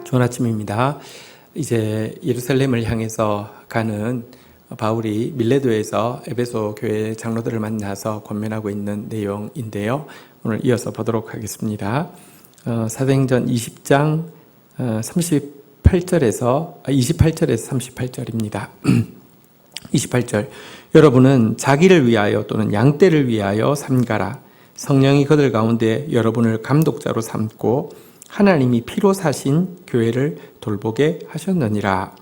좋은 아침입니다. 이제 예루살렘을 향해서 가는 바울이 밀레도에서 에베소 교회 장로들을 만나서 권면하고 있는 내용인데요. 오늘 이어서 보도록 하겠습니다. 사도행전 20장 28절에서 38절입니다. 28절. 여러분은 자기를 위하여 또는 양떼를 위하여 삼가라. 성령이 그들 가운데 여러분을 감독자로 삼고 하나님이 피로 사신 교회를 돌보게 하셨느니라.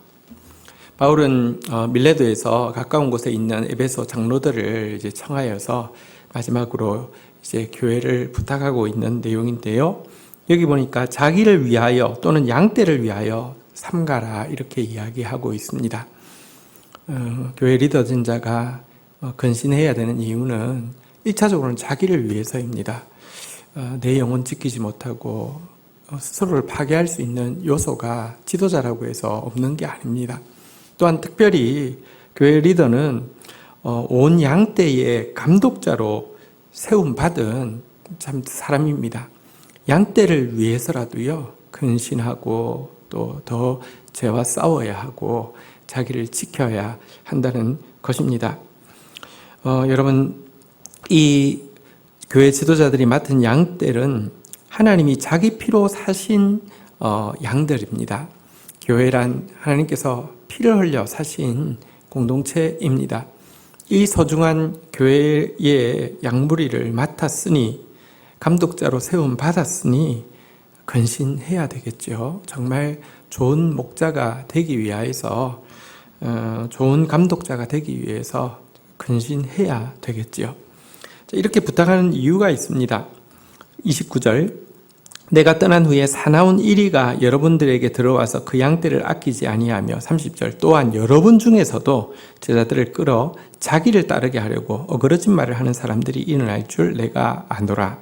바울은 밀레도에서 가까운 곳에 있는 에베소 장로들을 이제 청하여서 마지막으로 이제 교회를 부탁하고 있는 내용인데요. 여기 보니까 자기를 위하여 또는 양떼를 위하여 삼가라 이렇게 이야기하고 있습니다. 교회 리더진 자가 근신해야 되는 이유는 1차적으로는 자기를 위해서입니다. 내 영혼 지키지 못하고 스스로를 파괴할 수 있는 요소가 지도자라고 해서 없는 게 아닙니다. 또한 특별히 교회 리더는 온 양떼의 감독자로 세움받은 참 사람입니다. 양떼를 위해서라도요, 근신하고 또 더 죄와 싸워야 하고 자기를 지켜야 한다는 것입니다. 여러분, 이 교회 지도자들이 맡은 양떼는 하나님이 자기 피로 사신 양들입니다. 교회란 하나님께서 피를 흘려 사신 공동체입니다. 이 소중한 교회의 양무리를 맡았으니, 감독자로 세움 받았으니 근신해야 되겠죠. 정말 좋은 목자가 되기 위해서, 좋은 감독자가 되기 위해서 근신해야 되겠죠. 이렇게 부탁하는 이유가 있습니다. 29절. 내가 떠난 후에 사나운 이리가 여러분들에게 들어와서 그 양떼를 아끼지 아니하며 30절. 또한 여러분 중에서도 제자들을 끌어 자기를 따르게 하려고 어그러진 말을 하는 사람들이 일어날 줄 내가 아노라.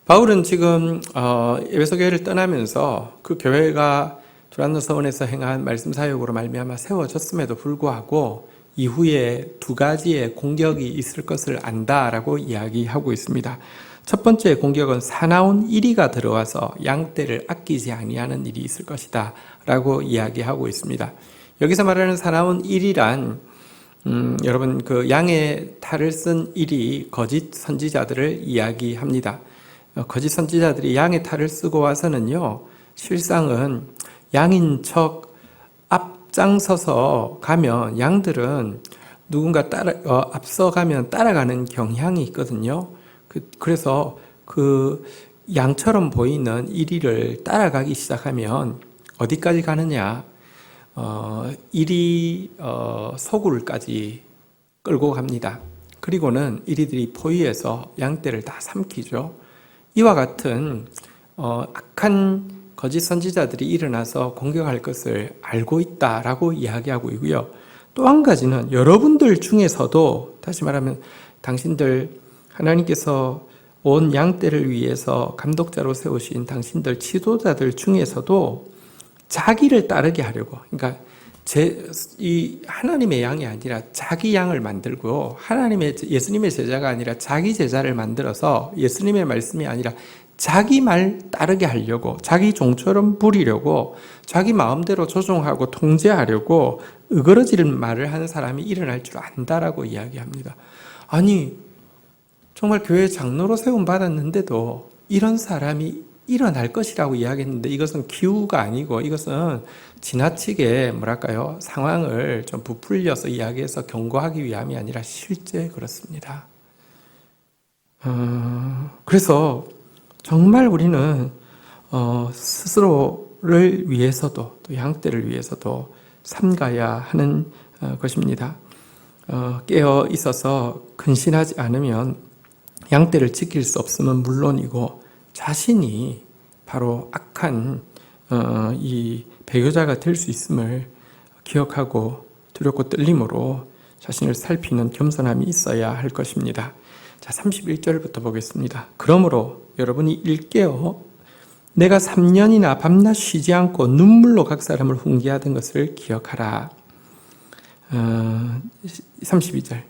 바울은 지금 에베소 교회를 떠나면서 그 교회가 두란노 서원에서 행한 말씀 사역으로 말미암아 세워졌음에도 불구하고 이후에 두 가지의 공격이 있을 것을 안다라고 이야기하고 있습니다. 첫 번째 공격은 사나운 이리가 들어와서 양떼를 아끼지 아니하는 일이 있을 것이다 라고 이야기하고 있습니다. 여기서 말하는 사나운 이리란 여러분 그 양의 탈을 쓴 이리 거짓 선지자들을 이야기합니다. 거짓 선지자들이 양의 탈을 쓰고 와서는요, 실상은 양인 척 앞장서서 가면 양들은 누군가 앞서가면 따라가는 경향이 있거든요. 그래서 그 양처럼 보이는 이리를 따라가기 시작하면 어디까지 가느냐? 이리 소굴까지 끌고 갑니다. 그리고는 이리들이 포위해서 양떼를 다 삼키죠. 이와 같은 악한 거짓 선지자들이 일어나서 공격할 것을 알고 있다라고 이야기하고 있고요. 또 한 가지는 여러분들 중에서도, 다시 말하면 당신들 하나님께서 온 양떼를 위해서 감독자로 세우신 당신들 지도자들 중에서도 자기를 따르게 하려고, 그러니까 이 하나님의 양이 아니라 자기 양을 만들고, 예수님의 제자가 아니라 자기 제자를 만들어서 예수님의 말씀이 아니라 자기 말 따르게 하려고, 자기 종처럼 부리려고, 자기 마음대로 조종하고 통제하려고 으그러지는 말을 하는 사람이 일어날 줄 안다라고 이야기합니다. 아니, 정말 교회 장로로 세움 받았는데도 이런 사람이 일어날 것이라고 이야기했는데, 이것은 기우가 아니고 이것은 지나치게 상황을 좀 부풀려서 이야기해서 경고하기 위함이 아니라 실제 그렇습니다. 그래서 정말 우리는 스스로를 위해서도 또 양떼를 위해서도 삼가야 하는 것입니다. 깨어 있어서 근신하지 않으면 양떼를 지킬 수 없음은 물론이고 자신이 바로 악한 이 배교자가 될 수 있음을 기억하고 두렵고 떨림으로 자신을 살피는 겸손함이 있어야 할 것입니다. 자, 31절부터 보겠습니다. 그러므로 여러분이 일깨어 내가 3년이나 밤낮 쉬지 않고 눈물로 각 사람을 훈계하던 것을 기억하라. 32절.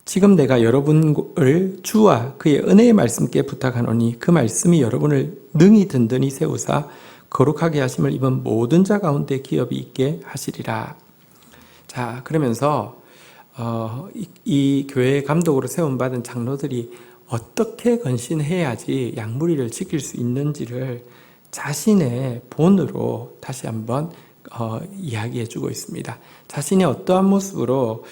지금 내가 여러분을 주와 그의 은혜의 말씀께 부탁하노니 그 말씀이 여러분을 능히 든든히 세우사 거룩하게 하심을 입은 모든 자 가운데 기업이 있게 하시리라. 자, 그러면서 이 교회 감독으로 세움받은 장로들이 어떻게 건신해야지 양무리를 지킬 수 있는지를 자신의 본으로 다시 한번 이야기해 주고 있습니다. 자신이 어떠한 모습으로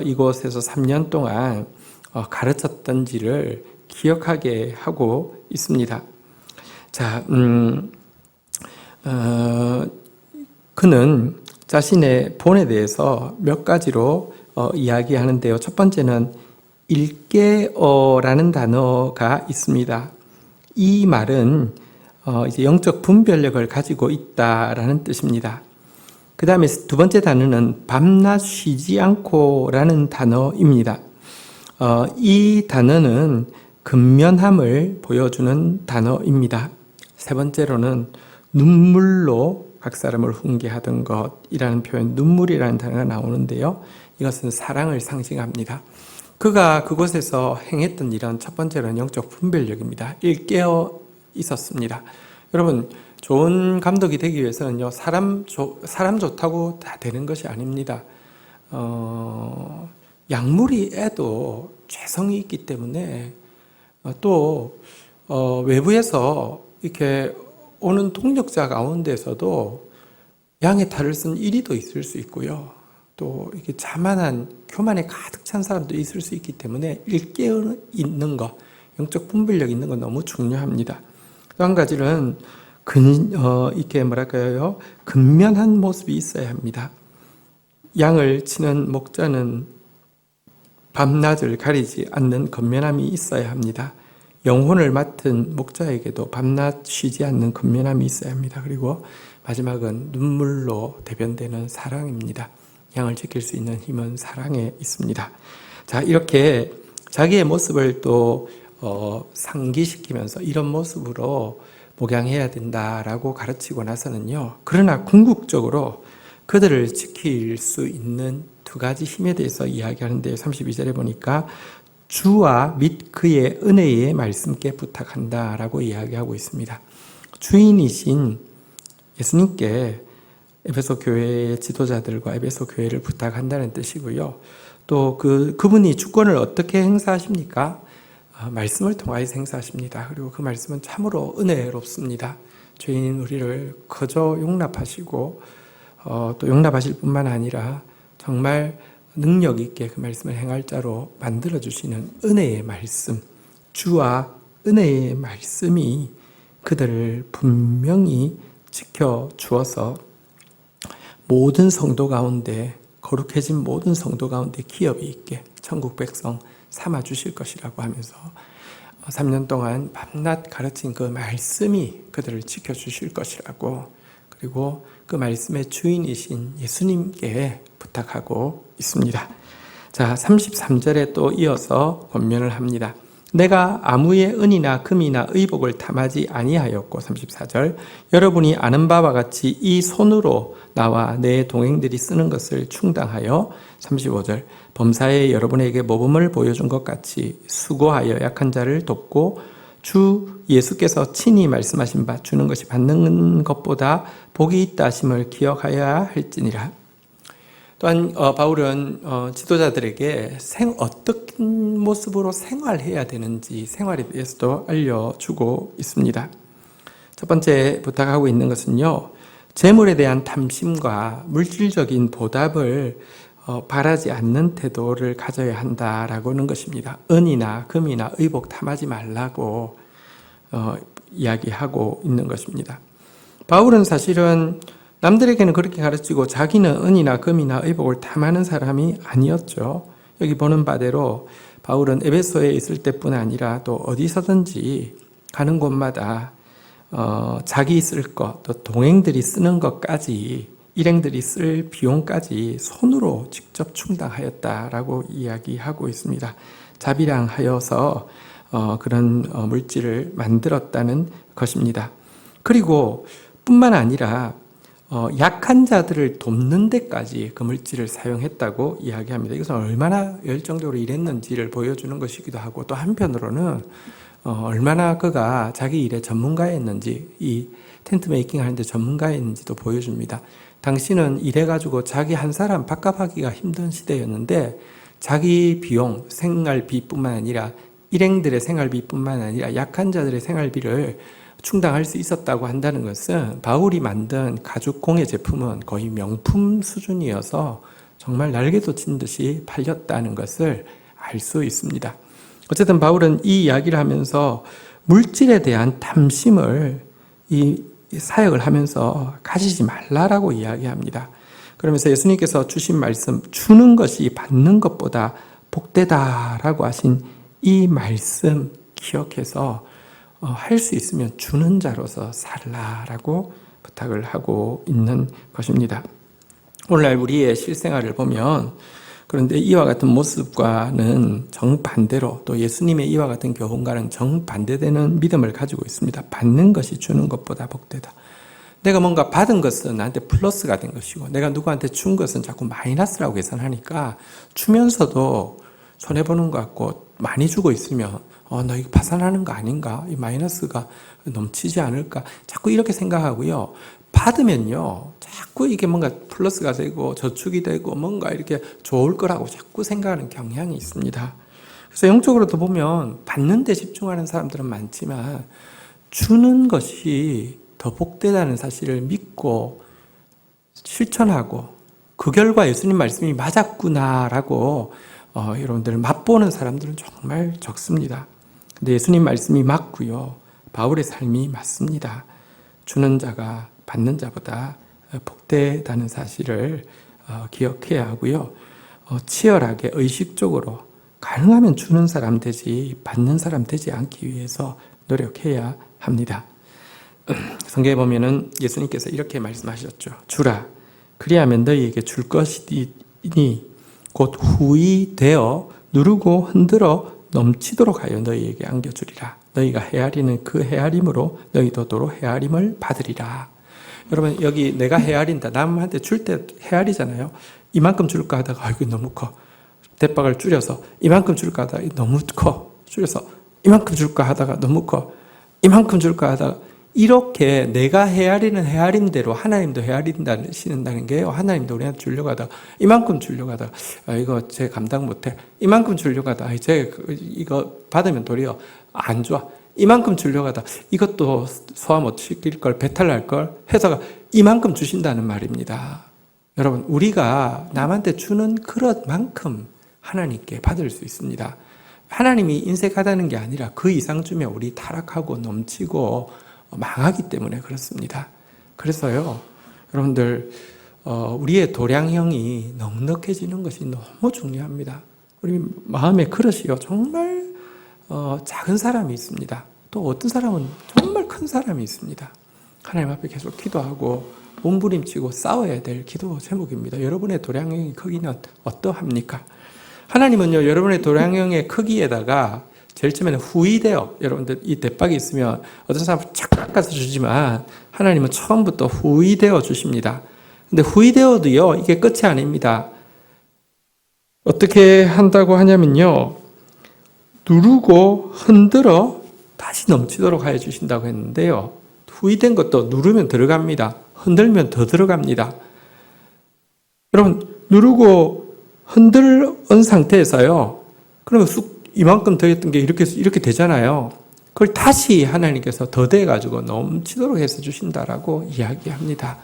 이곳에서 3년 동안 가르쳤던지를 기억하게 하고 있습니다. 자, 그는 자신의 본에 대해서 몇 가지로 이야기하는데요. 첫 번째는 일깨어라는 단어가 있습니다. 이 말은 이제 영적 분별력을 가지고 있다라는 뜻입니다. 그 다음에 두 번째 단어는 밤낮 쉬지 않고라는 단어입니다. 이 단어는 근면함을 보여주는 단어입니다. 세 번째로는 눈물로 각 사람을 훈계하던 것이라는 표현, 눈물이라는 단어가 나오는데요. 이것은 사랑을 상징합니다. 그가 그곳에서 행했던 일은 첫 번째로는 영적 분별력입니다. 일깨어 있었습니다. 여러분, 좋은 감독이 되기 위해서는요, 사람 좋다고 다 되는 것이 아닙니다. 약물이에도 죄성이 있기 때문에 또 외부에서 이렇게 오는 동력자 가운데서도 양의 탈을 쓴 이리도 있을 수 있고요. 또 이렇게 자만한 교만에 가득 찬 사람도 있을 수 있기 때문에 일깨어 있는 것, 영적 분별력 있는 건 너무 중요합니다. 또 한 가지는 이렇게 근면한 모습이 있어야 합니다. 양을 치는 목자는 밤낮을 가리지 않는 근면함이 있어야 합니다. 영혼을 맡은 목자에게도 밤낮 쉬지 않는 근면함이 있어야 합니다. 그리고 마지막은 눈물로 대변되는 사랑입니다. 양을 지킬 수 있는 힘은 사랑에 있습니다. 자, 이렇게 자기의 모습을 또 상기시키면서 이런 모습으로 목양해야 된다라고 가르치고 나서는요. 그러나 궁극적으로 그들을 지킬 수 있는 두 가지 힘에 대해서 이야기하는데요. 32절에 보니까 주와 및 그의 은혜의 말씀께 부탁한다라고 이야기하고 있습니다. 주인이신 예수님께 에베소 교회의 지도자들과 에베소 교회를 부탁한다는 뜻이고요. 또 그분이 주권을 어떻게 행사하십니까? 말씀을 통하여서 행사하십니다. 그리고 그 말씀은 참으로 은혜롭습니다. 죄인인 우리를 거저 용납하시고 또 용납하실 뿐만 아니라 정말 능력 있게 그 말씀을 행할 자로 만들어주시는 은혜의 말씀, 주와 은혜의 말씀이 그들을 분명히 지켜주어서 모든 성도 가운데, 거룩해진 모든 성도 가운데 기업이 있게 천국 백성 삼아주실 것이라고 하면서 3년 동안 밤낮 가르친 그 말씀이 그들을 지켜주실 것이라고, 그리고 그 말씀의 주인이신 예수님께 부탁하고 있습니다. 자, 33절에 또 이어서 권면을 합니다. 내가 아무의 은이나 금이나 의복을 탐하지 아니하였고, 34절, 여러분이 아는 바와 같이 이 손으로 나와 내 동행들이 쓰는 것을 충당하여, 35절, 범사에 여러분에게 모범을 보여준 것 같이 수고하여 약한 자를 돕고 주 예수께서 친히 말씀하신 바 주는 것이 받는 것보다 복이 있다 하심을 기억하여야 할지니라. 또한 바울은 지도자들에게 어떤 모습으로 생활해야 되는지 생활에 대해서도 알려주고 있습니다. 첫 번째 부탁하고 있는 것은요, 재물에 대한 탐심과 물질적인 보답을 바라지 않는 태도를 가져야 한다라고 하는 것입니다. 은이나 금이나 의복 탐하지 말라고 이야기하고 있는 것입니다. 바울은 사실은 남들에게는 그렇게 가르치고 자기는 은이나 금이나 의복을 탐하는 사람이 아니었죠. 여기 보는 바대로 바울은 에베소에 있을 때뿐 아니라 또 어디서든지 가는 곳마다 자기 쓸 것, 또 동행들이 쓰는 것까지, 일행들이 쓸 비용까지 손으로 직접 충당하였다라고 이야기하고 있습니다. 자비량하여서 그런 물질을 만들었다는 것입니다. 그리고 뿐만 아니라 약한 자들을 돕는 데까지 그 물질을 사용했다고 이야기합니다. 이것은 얼마나 열정적으로 일했는지를 보여주는 것이기도 하고, 또 한편으로는 얼마나 그가 자기 일에 전문가였는지, 이 텐트 메이킹 하는데 전문가였는지도 보여줍니다. 당신은 일해가지고 자기 한 사람 밥값하기가 힘든 시대였는데 자기 비용, 생활비뿐만 아니라 일행들의 생활비뿐만 아니라 약한 자들의 생활비를 충당할 수 있었다고 한다는 것은 바울이 만든 가죽 공예 제품은 거의 명품 수준이어서 정말 날개도 친 듯이 팔렸다는 것을 알 수 있습니다. 어쨌든 바울은 이 이야기를 하면서 물질에 대한 탐심을 이 사역을 하면서 가지지 말라라고 이야기합니다. 그러면서 예수님께서 주신 말씀, 주는 것이 받는 것보다 복되다라고 하신 이 말씀 기억해서 할 수 있으면 주는 자로서 살라라고 부탁을 하고 있는 것입니다. 오늘날 우리의 실생활을 보면 그런데 이와 같은 모습과는 정반대로 또 예수님의 이와 같은 교훈과는 정반대되는 믿음을 가지고 있습니다. 받는 것이 주는 것보다 복되다. 내가 뭔가 받은 것은 나한테 플러스가 된 것이고 내가 누구한테 준 것은 자꾸 마이너스라고 계산하니까 주면서도 손해보는 것 같고 많이 주고 있으면 너 이거 파산하는 거 아닌가? 이 마이너스가 넘치지 않을까? 자꾸 이렇게 생각하고요. 받으면요, 자꾸 이게 뭔가 플러스가 되고 저축이 되고 뭔가 이렇게 좋을 거라고 자꾸 생각하는 경향이 있습니다. 그래서 영적으로도 보면 받는 데 집중하는 사람들은 많지만 주는 것이 더 복되다는 사실을 믿고 실천하고 그 결과 예수님 말씀이 맞았구나라고 여러분들 맛보는 사람들은 정말 적습니다. 근데 예수님 말씀이 맞고요. 바울의 삶이 맞습니다. 주는 자가 받는 자보다 복되다는 사실을 기억해야 하고요. 치열하게 의식적으로 가능하면 주는 사람 되지 받는 사람 되지 않기 위해서 노력해야 합니다. 성경에 보면은 예수님께서 이렇게 말씀하셨죠. 주라. 그리하면 너희에게 줄 것이니 곧 후히 되어 누르고 흔들어 넘치도록 하여 너희에게 안겨주리라. 너희가 헤아리는 그 헤아림으로 너희도 도로 헤아림을 받으리라. 여러분 여기 내가 헤아린다. 남한테 줄 때 헤아리잖아요. 이만큼 줄까 하다가 이거 너무 커. 대박을 줄여서 이만큼 줄까 하다가 너무 커. 줄여서 이만큼 줄까 하다가 너무 커. 이만큼 줄까 하다가 이렇게 내가 헤아리는 헤아림대로 하나님도 헤아린다는 게요. 하나님도 우리한테 주려고 하다가 이만큼 주려고 하다가 이거 제 감당 못해. 이만큼 주려고 하다가 제 이거 받으면 도리어 안 좋아. 이만큼 주려고 하다가 이것도 소화 못 시킬 걸 배탈 날 걸 해서가 이만큼 주신다는 말입니다. 여러분 우리가 남한테 주는 그릇만큼 하나님께 받을 수 있습니다. 하나님이 인색하다는 게 아니라 그 이상 주면 우리 타락하고 넘치고 망하기 때문에 그렇습니다. 그래서요, 여러분들, 우리의 도량형이 넉넉해지는 것이 너무 중요합니다. 우리 마음의 그릇이요, 정말 작은 사람이 있습니다. 또 어떤 사람은 정말 큰 사람이 있습니다. 하나님 앞에 계속 기도하고 몸부림치고 싸워야 될 기도 제목입니다. 여러분의 도량형의 크기는 어떠합니까? 하나님은요, 여러분의 도량형의 크기에다가 제일 처음에는 후이되어, 여러분들 이 대박이 있으면 어떤 사람은 착 깎아서 주지만 하나님은 처음부터 후이되어 주십니다. 근데 후이되어도요, 이게 끝이 아닙니다. 어떻게 한다고 하냐면요, 누르고 흔들어 다시 넘치도록 하여 주신다고 했는데요, 후이된 것도 누르면 들어갑니다. 흔들면 더 들어갑니다. 여러분, 누르고 흔들은 상태에서요, 그러면 쑥 이만큼 더했던 게 이렇게 되잖아요. 그걸 다시 하나님께서 더 돼가지고 넘치도록 해서 주신다라고 이야기합니다.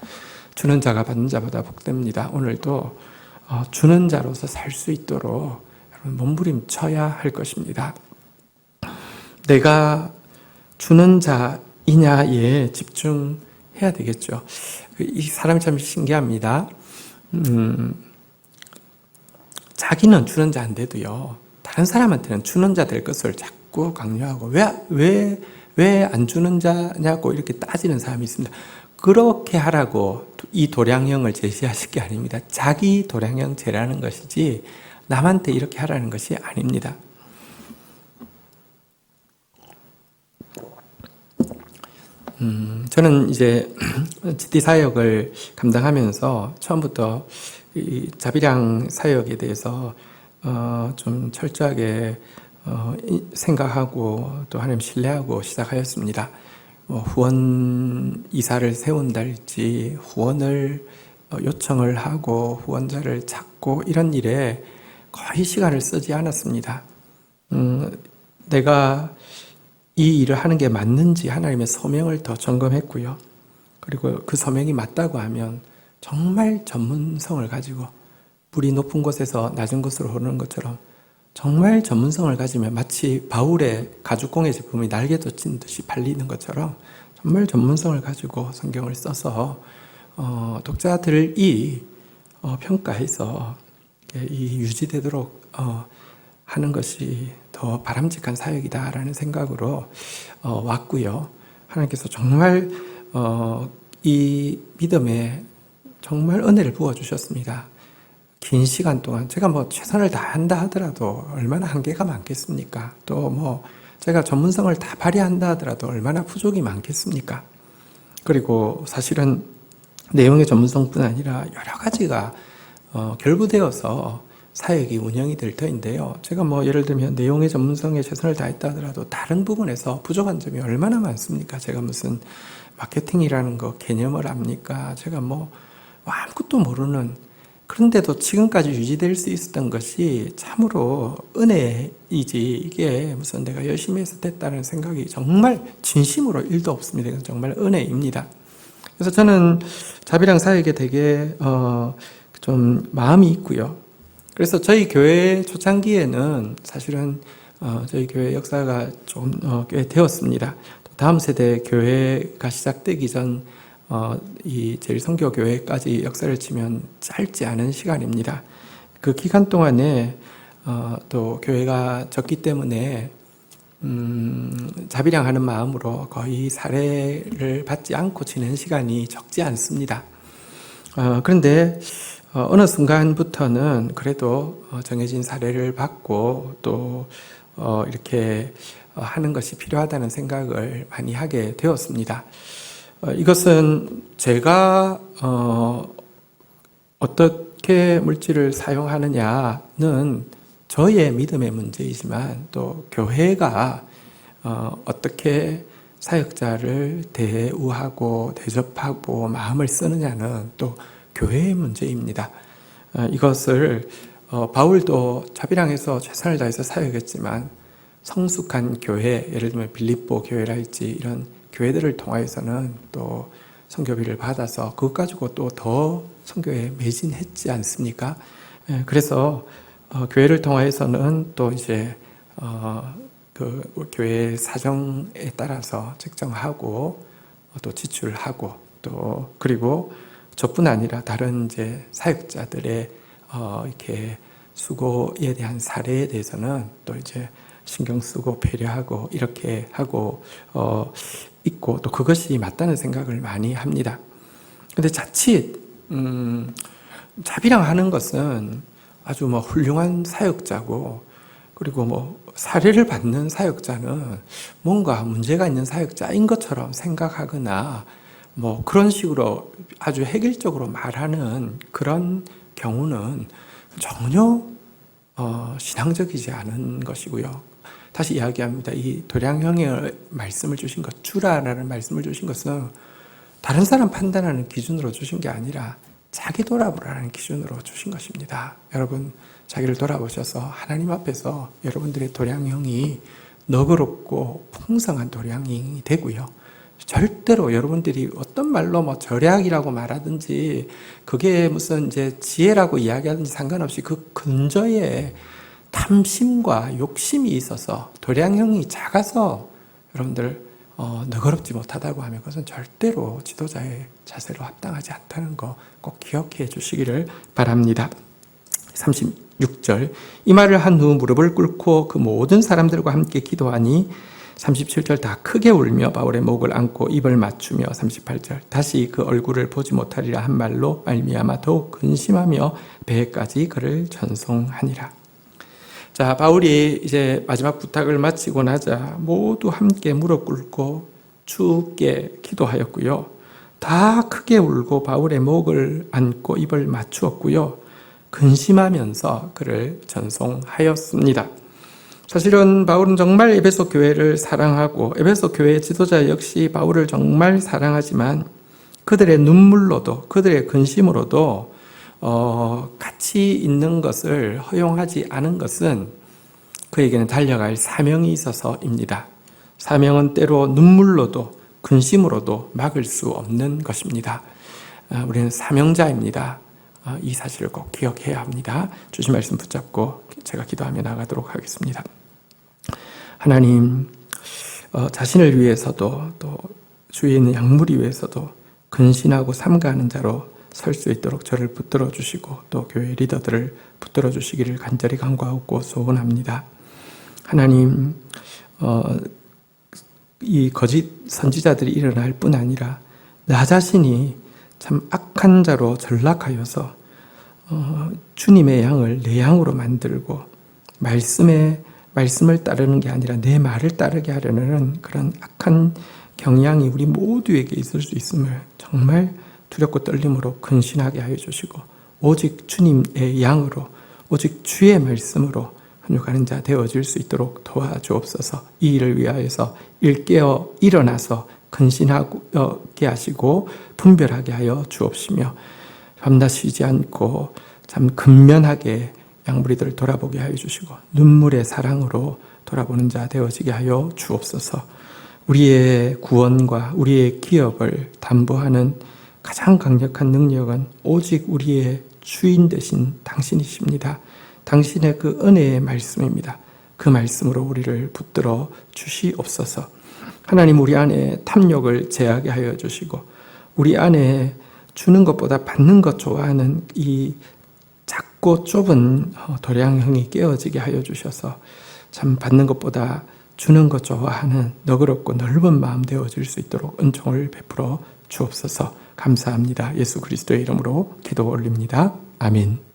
주는 자가 받는 자보다 복됩니다. 오늘도 주는 자로서 살 수 있도록 여러분 몸부림쳐야 할 것입니다. 내가 주는 자이냐에 집중해야 되겠죠. 이 사람이 참 신기합니다. 자기는 주는 자인데도요, 다른 사람한테는 주는 자 될 것을 자꾸 강요하고 왜 안 주는 자냐고 이렇게 따지는 사람이 있습니다. 그렇게 하라고 이 도량형을 제시하실 게 아닙니다. 자기 도량형 재라는 것이지 남한테 이렇게 하라는 것이 아닙니다. 저는 이제 GT 사역을 감당하면서 처음부터 이 자비량 사역에 대해서 좀 철저하게 생각하고 또 하나님 신뢰하고 시작하였습니다. 후원 이사를 세운달지 후원을 요청을 하고 후원자를 찾고 이런 일에 거의 시간을 쓰지 않았습니다. 내가 이 일을 하는 게 맞는지 하나님의 소명을 더 점검했고요. 그리고 그 소명이 맞다고 하면 정말 전문성을 가지고 불이 높은 곳에서 낮은 곳으로 흐르는 것처럼 정말 전문성을 가지면 마치 바울의 가죽공예 제품이 날개도 찐 듯이 팔리는 것처럼 정말 전문성을 가지고 성경을 써서 독자들이 평가해서 이 유지되도록 하는 것이 더 바람직한 사역이다라는 생각으로 왔고요. 하나님께서 정말 이 믿음에 정말 은혜를 부어주셨습니다. 긴 시간 동안 제가 최선을 다한다 하더라도 얼마나 한계가 많겠습니까? 또 제가 전문성을 다 발휘한다 하더라도 얼마나 부족이 많겠습니까? 그리고 사실은 내용의 전문성뿐 아니라 여러 가지가 결부되어서 사역이 운영이 될 터인데요. 제가 예를 들면 내용의 전문성에 최선을 다했다 하더라도 다른 부분에서 부족한 점이 얼마나 많습니까? 제가 무슨 마케팅이라는 거 개념을 압니까? 제가 아무것도 모르는, 그런데도 지금까지 유지될 수 있었던 것이 참으로 은혜이지 이게 무슨 내가 열심히 해서 됐다는 생각이 정말 진심으로 1도 없습니다. 이건 정말 은혜입니다. 그래서 저는 자비랑 사역에 되게 좀 마음이 있고요. 그래서 저희 교회 초창기에는 사실은 저희 교회 역사가 좀 꽤 되었습니다. 다음 세대 교회가 시작되기 전 이 제일선교교회까지 역사를 치면 짧지 않은 시간입니다. 그 기간 동안에 또 교회가 적기 때문에 자비량하는 마음으로 거의 사례를 받지 않고 지낸 시간이 적지 않습니다. 그런데 어느 순간부터는 그래도 정해진 사례를 받고 또 이렇게 하는 것이 필요하다는 생각을 많이 하게 되었습니다. 이것은 제가 어떻게 물질을 사용하느냐는 저의 믿음의 문제이지만 또 교회가 어떻게 사역자를 대우하고 대접하고 마음을 쓰느냐는 또 교회의 문제입니다. 이것을 바울도 자비랑에서 최선을 다해서 사역했지만 성숙한 교회, 예를 들면 빌립보 교회랄지 이런 교회들을 통하여서는 또 선교비를 받아서 그것 가지고 또 더 선교에 매진했지 않습니까? 그래서 교회를 통하여서는 또 이제 그 교회 사정에 따라서 책정하고 또 지출하고 또 그리고 저뿐 아니라 다른 이제 사역자들의 이렇게 수고에 대한 사례에 대해서는 또 이제 신경 쓰고 배려하고 이렇게 하고 있고 또 그것이 맞다는 생각을 많이 합니다. 근데 자칫 자비랑 하는 것은 아주 훌륭한 사역자고 그리고 사례를 받는 사역자는 뭔가 문제가 있는 사역자인 것처럼 생각하거나 그런 식으로 아주 획일적으로 말하는 그런 경우는 전혀 신앙적이지 않은 것이고요. 다시 이야기합니다. 이 도량형의 말씀을 주신 것, 주라라는 말씀을 주신 것은 다른 사람 판단하는 기준으로 주신 게 아니라 자기 돌아보라는 기준으로 주신 것입니다. 여러분, 자기를 돌아보셔서 하나님 앞에서 여러분들의 도량형이 너그럽고 풍성한 도량이 되고요. 절대로 여러분들이 어떤 말로 절약이라고 말하든지 그게 무슨 이제 지혜라고 이야기하든지 상관없이 그 근저에 탐심과 욕심이 있어서 도량형이 작아서 여러분들 너그럽지 못하다고 하면 그것은 절대로 지도자의 자세로 합당하지 않다는 거 꼭 기억해 주시기를 바랍니다. 36절 이 말을 한 후 무릎을 꿇고 그 모든 사람들과 함께 기도하니 37절 다 크게 울며 바울의 목을 안고 입을 맞추며 38절 다시 그 얼굴을 보지 못하리라 한 말로 말미암아 더욱 근심하며 배에까지 그를 전송하니라. 자, 바울이 이제 마지막 부탁을 마치고 나자 모두 함께 무릎 꿇고 주께 기도하였고요. 다 크게 울고 바울의 목을 안고 입을 맞추었고요. 근심하면서 그를 전송하였습니다. 사실은 바울은 정말 에베소 교회를 사랑하고 에베소 교회 지도자 역시 바울을 정말 사랑하지만 그들의 눈물로도 그들의 근심으로도 같이 있는 것을 허용하지 않은 것은 그에게는 달려갈 사명이 있어서입니다. 사명은 때로 눈물로도 근심으로도 막을 수 없는 것입니다. 우리는 사명자입니다. 이 사실을 꼭 기억해야 합니다. 주신 말씀 붙잡고 제가 기도하며 나가도록 하겠습니다. 하나님, 자신을 위해서도 또 주위에 있는 약물이 위해서도 근신하고 삼가하는 자로 설 수 있도록 저를 붙들어 주시고 또 교회 리더들을 붙들어 주시기를 간절히 간구하고 소원합니다. 하나님, 이 거짓 선지자들이 일어날 뿐 아니라 나 자신이 참 악한 자로 전락하여서 주님의 양을 내 양으로 만들고 말씀을 따르는 게 아니라 내 말을 따르게 하려는 그런 악한 경향이 우리 모두에게 있을 수 있음을 정말 두렵고 떨림으로 근신하게 하여 주시고 오직 주님의 양으로 오직 주의 말씀으로 훈육하는 자 되어질 수 있도록 도와주옵소서. 이 일을 위하여서 일깨어 일어나서 근신하게 하시고 분별하게 하여 주옵시며 밤낮 쉬지 않고 참 근면하게 양무리들을 돌아보게 하여 주시고 눈물의 사랑으로 돌아보는 자 되어지게 하여 주옵소서. 우리의 구원과 우리의 기업을 담보하는 가장 강력한 능력은 오직 우리의 주인 되신 당신이십니다. 당신의 그 은혜의 말씀입니다. 그 말씀으로 우리를 붙들어 주시옵소서. 하나님, 우리 안에 탐욕을 제하게 하여 주시고 우리 안에 주는 것보다 받는 것 좋아하는 이 작고 좁은 도량형이 깨어지게 하여 주셔서 참 받는 것보다 주는 것 좋아하는 너그럽고 넓은 마음 되어질 수 있도록 은총을 베풀어 주옵소서. 감사합니다. 예수 그리스도의 이름으로 기도 올립니다. 아멘.